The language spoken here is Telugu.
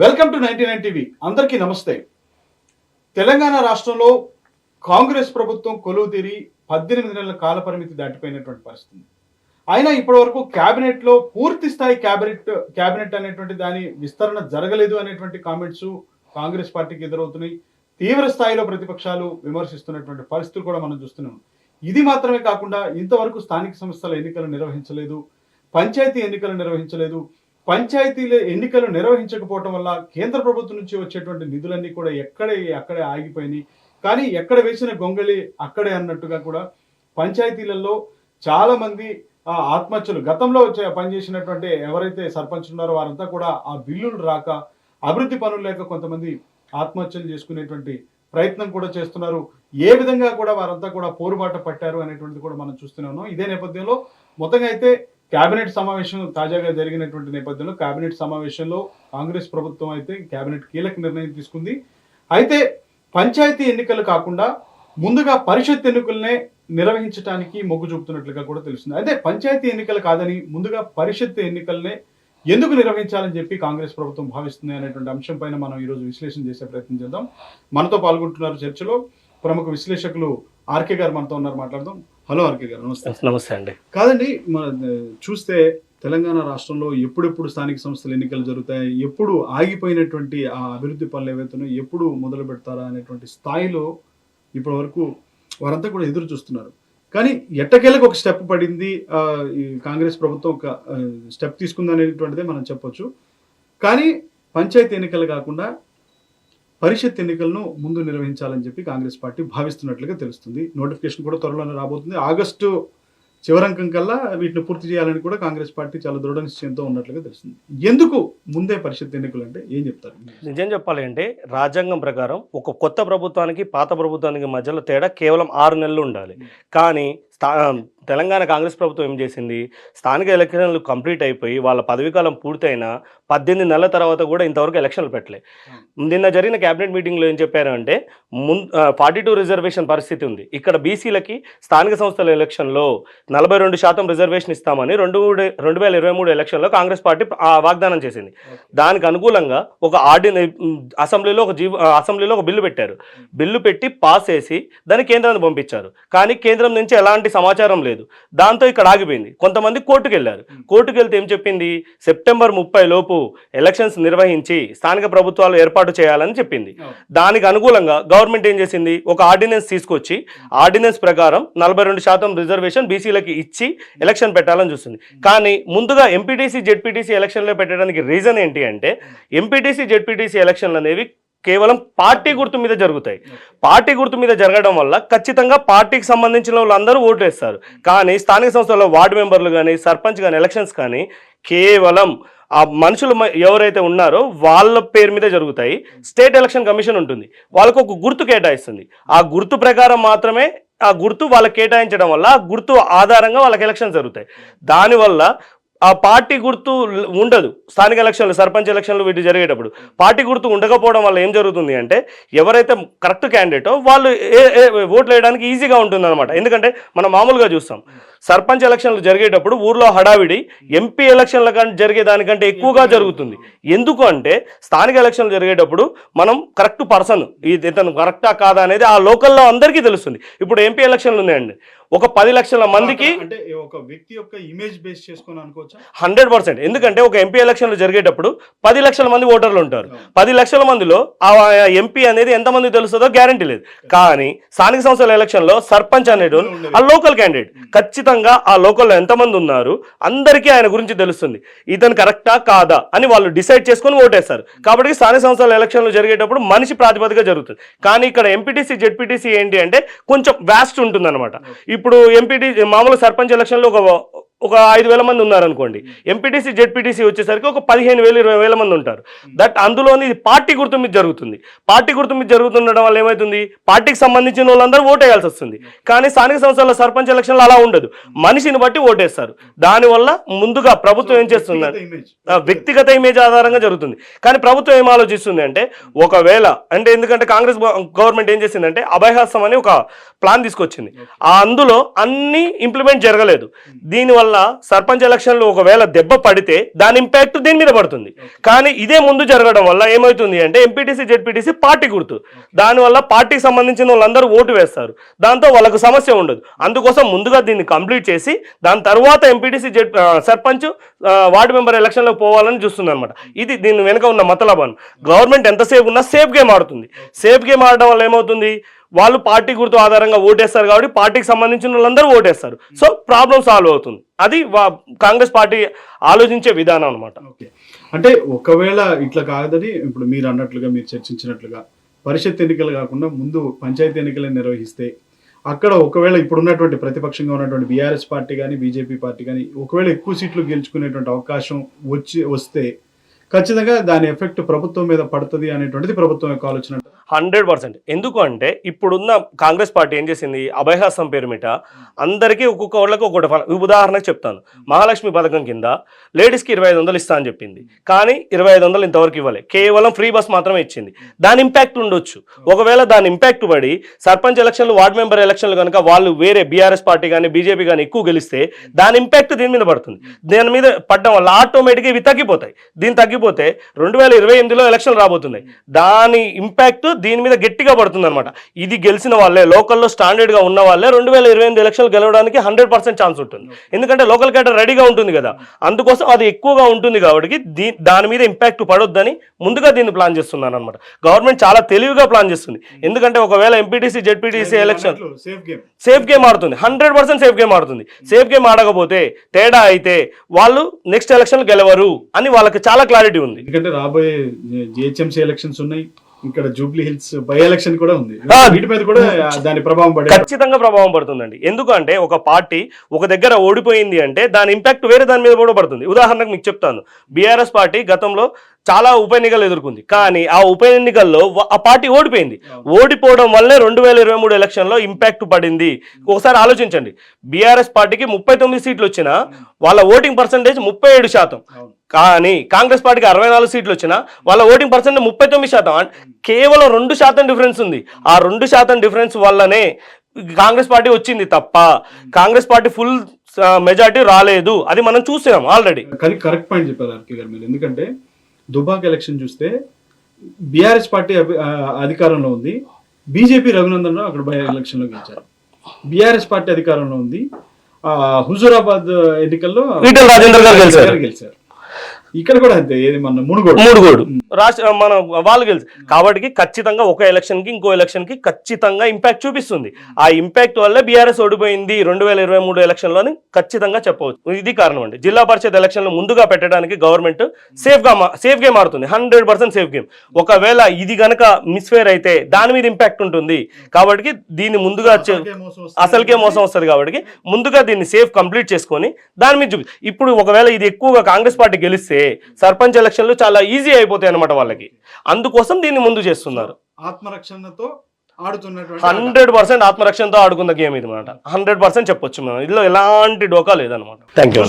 Welcome to 99 TV. అందరికీ నమస్తే. తెలంగాణ రాష్ట్రంలో కాంగ్రెస్ ప్రభుత్వం కొలువు తీరి 18 నెలల కాల పరిమితి దాటిపోయినటువంటి పరిస్థితి. అయినా ఇప్పటి వరకు క్యాబినెట్ లో పూర్తి స్థాయి క్యాబినెట్ అనేటువంటి దాని విస్తరణ జరగలేదు అనేటువంటి కామెంట్స్ కాంగ్రెస్ పార్టీకి ఎదురవుతున్నాయి. తీవ్ర స్థాయిలో ప్రతిపక్షాలు విమర్శిస్తున్నటువంటి పరిస్థితులు కూడా మనం చూస్తున్నాం. ఇది మాత్రమే కాకుండా ఇంతవరకు స్థానిక సంస్థల ఎన్నికలు నిర్వహించలేదు, పంచాయతీ ఎన్నికలు నిర్వహించలేదు. పంచాయతీల ఎన్నికలు నిర్వహించకపోవటం వల్ల కేంద్ర ప్రభుత్వం నుంచి వచ్చేటువంటి నిధులన్నీ కూడా అక్కడే ఆగిపోయినాయి. కానీ ఎక్కడ వేసిన గొంగళి అక్కడే అన్నట్టుగా కూడా పంచాయతీలలో చాలా మంది ఆత్మహత్యలు గతంలో పనిచేసినటువంటి ఎవరైతే సర్పంచ్ ఉన్నారో వారంతా కూడా ఆ బిల్లులు రాక అభివృద్ధి పనులు లేక కొంతమంది ఆత్మహత్యలు చేసుకునేటువంటి ప్రయత్నం కూడా చేస్తున్నారు. ఏ విధంగా కూడా వారంతా కూడా పోరుబాట పట్టారు అనేటువంటిది కూడా మనం చూస్తూనే ఉన్నాం. ఇదే నేపథ్యంలో మొత్తంగా అయితే కేబినెట్ సమావేశం తాజాగా జరిగినటువంటి నేపథ్యంలో కేబినెట్ సమావేశంలో కాంగ్రెస్ ప్రభుత్వం అయితే కేబినెట్ కీలక నిర్ణయం తీసుకుంది. అయితే పంచాయతీ ఎన్నికలు కాకుండా ముందుగా పరిషత్ ఎన్నికలనే నిర్వహించడానికి మొగ్గు చూపుతున్నట్లుగా కూడా తెలుస్తుంది. అయితే పంచాయతీ ఎన్నికలు కాదని ముందుగా పరిషత్ ఎన్నికలనే ఎందుకు నిర్వహించాలని చెప్పి కాంగ్రెస్ ప్రభుత్వం భావిస్తుంది అనేటువంటి అంశం పైన మనం ఈరోజు విశ్లేషణ చేసే ప్రయత్నం చేద్దాం. మనతో పాల్గొంటున్నారు చర్చలో ప్రముఖ విశ్లేషకులు ఆర్కే గారు మనతో ఉన్నారు, మాట్లాడదాం. హలో ఆర్కే గారు, నమస్తే. నమస్తే అండి. కాదండి, మన చూస్తే తెలంగాణ రాష్ట్రంలో ఎప్పుడెప్పుడు స్థానిక సంస్థల ఎన్నికలు జరుగుతాయి, ఎప్పుడు ఆగిపోయినటువంటి ఆ అభివృద్ధి పనులు ఏవైతున్నాయో ఎప్పుడు మొదలు పెడతారా అనేటువంటి స్థాయిలో ఇప్పటి వరకు వారంతా కూడా ఎదురు చూస్తున్నారు. కానీ ఎట్టకేలకు ఒక స్టెప్ పడింది, ఈ కాంగ్రెస్ ప్రభుత్వం ఒక స్టెప్ తీసుకుంది అనేటువంటిదే మనం చెప్పొచ్చు. కానీ పంచాయతీ ఎన్నికలు కాకుండా పరిషత్ ఎన్నికలను ముందు నిర్వహించాలని చెప్పి కాంగ్రెస్ పార్టీ భావిస్తున్నట్లుగా తెలుస్తుంది. నోటిఫికేషన్ కూడా త్వరలోనే రాబోతుంది. ఆగస్టు చివరంకం కల్లా వీటిని పూర్తి చేయాలని కూడా కాంగ్రెస్ పార్టీ చాలా దృఢ నిశ్చయంతో ఉన్నట్లుగా తెలుస్తుంది. ఎందుకు ముందే పరిషత్ ఎన్నికలు అంటే ఏం చెప్తారు? నిజం చెప్పాలి అంటే రాజ్యాంగం ప్రకారం ఒక కొత్త ప్రభుత్వానికి పాత ప్రభుత్వానికి మధ్యలో తేడా కేవలం 6 నెలలు ఉండాలి. కానీ తెలంగాణ కాంగ్రెస్ ప్రభుత్వం ఏం చేసింది, స్థానిక ఎలక్షన్లు కంప్లీట్ అయిపోయి వాళ్ళ పదవీకాలం పూర్తయిన 18 నెలల తర్వాత కూడా ఇంతవరకు ఎలక్షన్లు పెట్టలే. నిన్న జరిగిన క్యాబినెట్ మీటింగ్లో ఏం చెప్పారు అంటే 42 రిజర్వేషన్ పరిస్థితి ఉంది. ఇక్కడ బీసీలకి స్థానిక సంస్థల ఎలక్షన్లో 42% రిజర్వేషన్ ఇస్తామని 2023 ఎలక్షన్లో కాంగ్రెస్ పార్టీ వాగ్దానం చేసింది. దానికి అనుకూలంగా ఒక అసెంబ్లీలో ఒక బిల్లు పెట్టారు. బిల్లు పెట్టి పాస్ చేసి దాన్ని కేంద్రానికి పంపించారు. కానీ కేంద్రం నుంచి ఎలాంటి సమాచారం లేదు. దాంతో ఇక్కడ ఆగిపోయింది. కొంతమంది కోర్టుకు వెళ్ళారు. కోర్టుకు వెళ్తే ఏం చెప్పింది, సెప్టెంబర్ 30 లోపు ఎలక్షన్స్ నిర్వహించి స్థానిక ప్రభుత్వాలు ఏర్పాటు చేయాలని చెప్పింది. దానికి అనుకూలంగా గవర్నమెంట్ ఏం చేసింది, ఒక ఆర్డినెన్స్ తీసుకొచ్చి ఆర్డినెన్స్ ప్రకారం 42% రిజర్వేషన్ బీసీలకి ఇచ్చి ఎలక్షన్ పెట్టాలని చూస్తుంది. కానీ ముందుగా ఎంపీటీసీ జెడ్పీటీసీ ఎలక్షన్లో పెట్టడానికి రీజన్ ఏంటి అంటే ఎంపీటీసీ జెడ్పీటీసీ ఎలక్షన్లు అనేవి కేవలం పార్టీ గుర్తు మీద జరుగుతాయి. పార్టీ గుర్తు మీద జరగడం వల్ల ఖచ్చితంగా పార్టీకి సంబంధించిన వాళ్ళందరూ ఓటు వేస్తారు. కానీ స్థానిక సంస్థల్లో వార్డు మెంబర్లు కానీ సర్పంచ్ కానీ ఎలక్షన్స్ కానీ కేవలం ఆ మనుషులు ఎవరైతే ఉన్నారో వాళ్ళ పేరు మీద జరుగుతాయి. స్టేట్ ఎలక్షన్ కమిషన్ ఉంటుంది, వాళ్ళకు ఒక గుర్తు కేటాయిస్తుంది. ఆ గుర్తు ప్రకారం మాత్రమే ఆ గుర్తు వాళ్ళకి కేటాయించడం వల్ల ఆ గుర్తు ఆధారంగా వాళ్ళకి ఎలక్షన్స్ జరుగుతాయి. దానివల్ల ఆ పార్టీ గుర్తు ఉండదు. స్థానిక ఎలక్షన్లు సర్పంచ్ ఎలక్షన్లు వీటి జరిగేటప్పుడు పార్టీ గుర్తు ఉండకపోవడం వల్ల ఏం జరుగుతుంది అంటే ఎవరైతే కరెక్ట్ క్యాండిడేటో వాళ్ళు ఓట్లు వేయడానికి ఈజీగా ఉంటుంది అనమాట. ఎందుకంటే మనం మామూలుగా చూస్తాం సర్పంచ్ ఎలక్షన్లు జరిగేటప్పుడు ఊర్లో హడావిడి ఎంపీ ఎలక్షన్ల జరిగేదానికంటే ఎక్కువగా జరుగుతుంది. ఎందుకు అంటే స్థానిక ఎలక్షన్లు జరిగేటప్పుడు మనం కరెక్ట్ పర్సన్ ఇతను కరెక్టా కాదా అనేది ఆ లోకల్లో అందరికీ తెలుస్తుంది. ఇప్పుడు ఎంపీ ఎలక్షన్లు ఉన్నాయండి, ఒక 10 లక్షల మందికి అంటే ఒక వ్యక్తి యొక్క ఇమేజ్ బేస్ చేసుకొని అనుకోవచ్చా? 100%. ఎందుకంటే ఒక ఎంపీ ఎలక్షన్లు జరిగేటప్పుడు 10 లక్షల మంది ఓటర్లు ఉంటారు. 10 లక్షల మందిలో ఆ ఎంపీ అనేది ఎంతమంది తెలుస్తుందో గ్యారంటీ లేదు. కానీ స్థానిక సంస్థల ఎలక్షన్లో సర్పంచ్ అనేది ఆ లోకల్ క్యాండిడేట్ ఖచ్చితంగా ఆ లోకల్లో ఎంతమంది ఉన్నారు అందరికీ ఆయన గురించి తెలుస్తుంది. ఇతను కరెక్టా కాదా అని వాళ్ళు డిసైడ్ చేసుకొని ఓటేస్తారు. కాబట్టి స్థానిక సంస్థల ఎలక్షన్లు జరిగేటప్పుడు మనిషి ప్రాతిపదిక జరుగుతుంది. కానీ ఇక్కడ ఎంపీటీసీ జెడ్పీటీసీ ఏంటి అంటే కొంచెం వ్యాస్ట్ ఉంటుంది అనమాట. ఇప్పుడు మామూలు సర్పంచ్ ఎలక్షన్లో ఒక 5,000 మంది ఉన్నారనుకోండి, ఎంపీటీసీ జెడ్పీటీసీ వచ్చేసరికి ఒక 15,000 20,000 మంది ఉంటారు. అందులోని పార్టీ గుర్తు మీద జరుగుతుంది. పార్టీ గుర్తు మీద జరుగుతుండడం వల్ల ఏమవుతుంది, పార్టీకి సంబంధించిన వాళ్ళందరూ ఓటేయాల్సి వస్తుంది. కానీ స్థానిక సంస్థల సర్పంచ్ ఎలక్షన్లు అలా ఉండదు, మనిషిని బట్టి ఓటేస్తారు. దానివల్ల ముందుగా ప్రభుత్వం ఏం చేస్తుంది, వ్యక్తిగత ఇమేజ్ ఆధారంగా జరుగుతుంది. కానీ ప్రభుత్వం ఏం ఆలోచిస్తుంది అంటే ఒకవేళ అంటే ఎందుకంటే కాంగ్రెస్ గవర్నమెంట్ ఏం చేసిందంటే అభయహస్తం అని ఒక ప్లాన్ తీసుకొచ్చింది. అందులో అన్ని ఇంప్లిమెంట్ జరగలేదు. దీనివల్ల వల్ల సర్పంచ్ ఎలక్షన్లు ఒకవేళ దెబ్బ పడితే దాని ఇంపాక్ట్ దీని మీద పడుతుంది. కానీ ఇదే ముందు జరగడం వల్ల ఏమవుతుంది అంటే ఎంపీటీసీ జెడ్పీటీసీ పార్టీ గుర్తు, దానివల్ల పార్టీకి సంబంధించిన వాళ్ళందరూ ఓటు వేస్తారు, దాంతో వాళ్ళకు సమస్య ఉండదు. అందుకోసం ముందుగా దీన్ని కంప్లీట్ చేసి దాని తర్వాత ఎంపీటీసీ సర్పంచ్ వార్డు మెంబర్ ఎలక్షన్లకు పోవాలని చూస్తుంది అనమాట. ఇది దీని వెనుక ఉన్న మతలబాన్. గవర్నమెంట్ ఎంతసేపు ఉన్నా సేఫ్ గేమ్ ఆడుతుంది. సేఫ్ గేమ్ ఆడడం వల్ల ఏమవుతుంది, వాళ్ళు పార్టీ గుర్తు ఆధారంగా ఓటేస్తారు కాబట్టి పార్టీకి సంబంధించిన వాళ్ళందరూ ఓటేస్తారు. సో ప్రాబ్లం సాల్వ్ అవుతుంది. అది కాంగ్రెస్ పార్టీ ఆలోచించే విధానం అనమాట. ఓకే, అంటే ఒకవేళ ఇట్లా కాదని ఇప్పుడు మీరు అన్నట్లుగా, మీరు చర్చించినట్లుగా పరిషత్ ఎన్నికలు కాకుండా ముందు పంచాయతీ ఎన్నికలను నిర్వహిస్తే అక్కడ ఒకవేళ ఇప్పుడున్నటువంటి ప్రతిపక్షంగా ఉన్నటువంటి బీఆర్ఎస్ పార్టీ కానీ బీజేపీ పార్టీ కానీ ఒకవేళ ఎక్కువ సీట్లు గెలుచుకునేటువంటి అవకాశం వస్తే ఖచ్చితంగా దాని ఎఫెక్ట్ ప్రభుత్వం మీద పడుతుంది అనేటువంటిది ప్రభుత్వం యొక్క ఆలోచన. 100%. ఎందుకు అంటే ఇప్పుడున్న కాంగ్రెస్ పార్టీ ఏం చేసింది, అభయహస్తం పేరు మీద అందరికీ ఒక్కొక్క వాళ్ళకి ఒక్కొక్కటి. ఉదాహరణకు చెప్తాను, మహాలక్ష్మి పథకం కింద లేడీస్కి 2500 ఇస్తా అని చెప్పింది, కానీ 2500 ఇంతవరకు ఇవ్వలే, కేవలం ఫ్రీ బస్ మాత్రమే ఇచ్చింది. దాని ఇంపాక్ట్ ఉండొచ్చు. ఒకవేళ దాని ఇంపాక్ట్ పడి సర్పంచ్ ఎలక్షన్లు వార్డు మెంబర్ ఎలక్షన్లు కనుక వాళ్ళు వేరే బీఆర్ఎస్ పార్టీ కానీ బీజేపీ కానీ ఎక్కువ గెలిస్తే దాని ఇంపాక్ట్ దీని మీద పడుతుంది. దీని మీద పడడం వల్ల ఆటోమేటిక్గా ఇవి తగ్గిపోతాయి. దీని తగ్గిపోతే 2028లో ఎలక్షన్ రాబోతున్నాయి, దాని ఇంపాక్ట్ దీని మీద గట్టిగా పడుతుంది అనమాట. ఇది గెలిచిన వాళ్ళే, లోకల్లో స్టాండర్డ్ గా ఉన్న వాళ్ళే 2028 ఎలక్షన్లు గెలవడానికి 100% ఛాన్స్ ఉంటుంది. ఎందుకంటే లోకల్ క్యాడర్ రెడీగా ఉంటుంది కదా, అందుకోసం అది ఎక్కువగా ఉంటుంది. కాబట్టి దాని మీద ఇంపాక్ట్ పడొద్దని ముందుగా దీన్ని ప్లాన్ చేస్తున్నాను అనమాట. గవర్నమెంట్ చాలా తెలివిగా ప్లాన్ చేస్తుంది. ఎందుకంటే ఒకవేళ MPTC ZPTC election safe game ఆడుతుంది, 100% సేఫ్ గేమ్ ఆడుతుంది. సేఫ్ గేమ్ ఆడకపోతే తేడా అయితే వాళ్ళు నెక్స్ట్ ఎలక్షన్ గెలవరు అని వాళ్ళకి చాలా క్లారిటీ ఉంది. ఎందుకంటే రాబోయే జిహెచ్ఎంసీ ఎలక్షన్స్ ఉన్నాయి, ఇక్కడ జూబ్లీ హిల్స్ బై ఎలక్షన్ కూడా ఉంది, వీటి మీద కూడా దాని ప్రభావం పడే ఖచ్చితంగా ప్రభావం పడుతుందండి. ఎందుకంటే ఒక పార్టీ ఒక దగ్గర ఓడిపోయింది అంటే దాని ఇంపాక్ట్ వేరే దాని మీద కూడా పడుతుంది. ఉదాహరణకు మీకు చెప్తాను, బీఆర్ఎస్ పార్టీ గతంలో చాలా ఉప ఎన్నికలు ఎదుర్కొంది, కానీ ఆ ఉప ఎన్నికల్లో ఆ పార్టీ ఓడిపోయింది. ఓడిపోవడం వల్లే 2023 ఎలక్షన్లో ఇంపాక్ట్ పడింది. ఒకసారి ఆలోచించండి, బీఆర్ఎస్ పార్టీకి 39 సీట్లు వచ్చినా వాళ్ళ ఓటింగ్ పర్సంటేజ్ 37%, కానీ కాంగ్రెస్ పార్టీకి 64 సీట్లు వచ్చినా వాళ్ళ ఓటింగ్ పర్సెంట్ 39%. కేవలం 2% డిఫరెన్స్ ఉంది. ఆ 2% డిఫరెన్స్ వల్లనే కాంగ్రెస్ పార్టీ వచ్చింది తప్ప కాంగ్రెస్ పార్టీ ఫుల్ మెజారిటీ రాలేదు. అది మనం చూసాం ఆల్రెడీ. కానీ కరెక్ట్ పాయింట్ చెప్పారు ఆర్కే గారు మీరు. ఎందుకంటే దుబాక్ ఎలక్షన్ చూస్తే బీఆర్ఎస్ పార్టీ అధికారంలో ఉంది, బీజేపీ రఘునందన్ అక్కడ బై ఎలక్షన్ లో గెలిచారు. బీఆర్ఎస్ పార్టీ అధికారంలో ఉంది, హుజూరాబాద్ ఎన్నికల్లో ఈటెల రాజేందర్ గారు గెలిచారు. ఇక్కడ కూడా అంతే, ఏది మన మునుగోడు రాష్ట్ర మన వాళ్ళు గెలిచి. కాబట్టి ఖచ్చితంగా ఒక ఎలక్షన్ కి ఇంకో ఎలక్షన్ కి ఖచ్చితంగా ఇంపాక్ట్ చూపిస్తుంది. ఆ ఇంపాక్ట్ వల్ల బీఆర్ఎస్ ఓడిపోయింది 2023 ఎలక్షన్ లోని ఖచ్చితంగా చెప్పవచ్చు. ఇది కారణం అండి. జిల్లా పరిషత్ ఎలక్షన్లు ముందుగా పెట్టడానికి గవర్నమెంట్ సేఫ్ గేమ్ ఆడుతుంది, 100% సేఫ్ గేమ్. ఒకవేళ ఇది గనక మిస్ఫేర్ అయితే దాని మీద ఇంపాక్ట్ ఉంటుంది. కాబట్టి దీన్ని ముందుగా అసలుకే మోసం వస్తుంది. కాబట్టి ముందుగా దీన్ని సేఫ్ కంప్లీట్ చేసుకొని దాని మీద ఇప్పుడు ఒకవేళ ఇది ఎక్కువగా కాంగ్రెస్ పార్టీ గెలిస్తే సర్పంచ్ ఎలక్షన్లు చాలా ఈజీ అయిపోతాయి అన్నమాట వాళ్ళకి. అందుకోసం దీన్ని ముందు చేస్తున్నారు. ఆత్మరక్షణతో ఆడుతున్నటువంటి 100% ఆత్మరక్షణతో ఆడుకున్న గేమ్ ఇది అనమాట. 100% చెప్పొచ్చు మనం, ఇందులో ఎలాంటి డోకా లేదనమాట. Thank you.